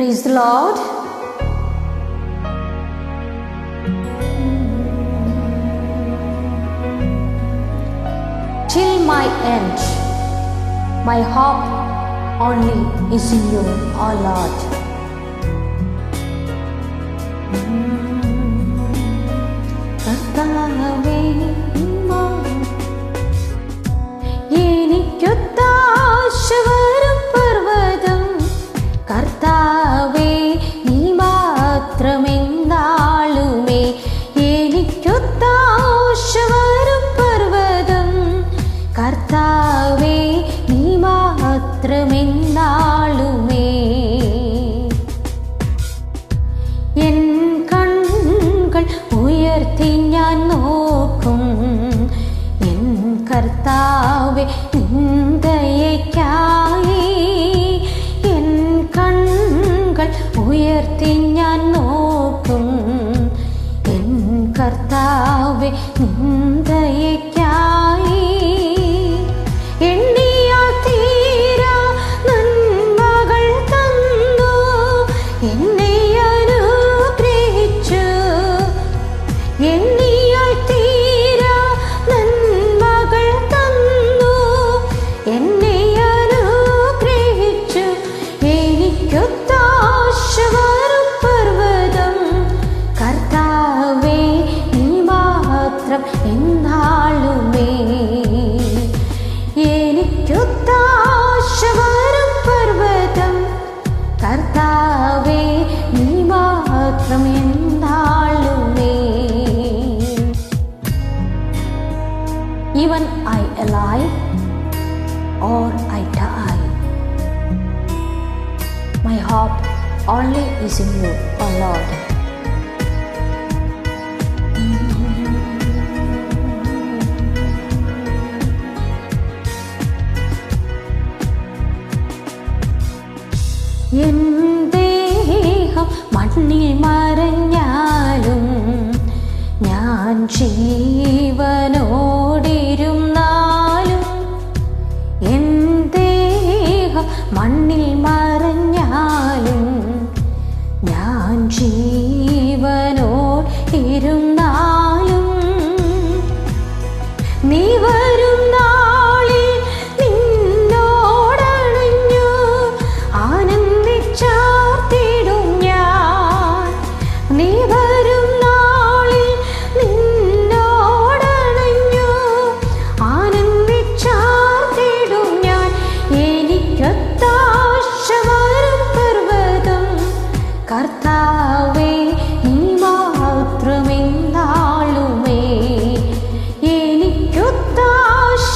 Praise the Lord. Till my end, my hope only is in you, O Lord. കർത്താവേ എനിക്കൊത്താശവരും പർവ്വതം കർത്താവേ നീ മാത്രമെന്നാളുമേ എനിക്കൊത്താശവരും പർവ്വതം കർത്താവേ നീ മാത്രമെന്നാളുമേ എൻ കണ്ണുകൾ ഉയർത്തി ഞാൻ നോക്കും എൻ കർത്താവേ നിന്ദയയ്ക്കായി എൻ കണ്ണുകൾ ഉയർത്തി ഞാൻ നോക്കും എൻ കർത്താവേ നിന്ദയയ്ക്കായി എണ്ണിയാൽ തീരാ നന്മകൾ തന്നു എന്നെ അനുഗ്രഹിച്ചു എണ്ണിയാൽ തീരാ നന്മകൾ തന്നു എന്നെ അനുഗ്രഹിച്ചു എനിക്കൊത്താശവരും പർവ്വതം കർത്താവേ നീ മാത്രം എന്നാളുമേ എനിക്കൊത്താശവരും പർവ്വതം കർത്താവേ നീ മാത്രം എന്നാളുമേ. Even I alive or I die, my hope only is in you, O Lord. N ദേഹം മണ്ണിൽ മറഞ്ഞാലും ഞാൻ ജീവനോടിരുന്നാലും എൻ ദേഹം മണ്ണിൽ മറഞ്ഞാലും ഞാൻ ജീവനോടിരുന്നാലും നീ വരും നാളിൽ നിന്നോടണഞ്ഞു ആനന്ദിച്ചാർത്തിടും ഞാൻ നീ വരും നാളിൽ നിന്നോടണഞ്ഞു ആനന്ദിച്ചാർത്തിടും ഞാൻ എനിക്കൊത്താശവരും പർവ്വതം കർത്താവേ നീ മാത്രമെന്നാളുമേ എനിക്കൊത്താശവരും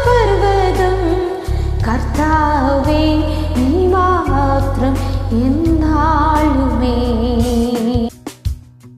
പർവ്വതം കർത്താവേ നീ മാത്രം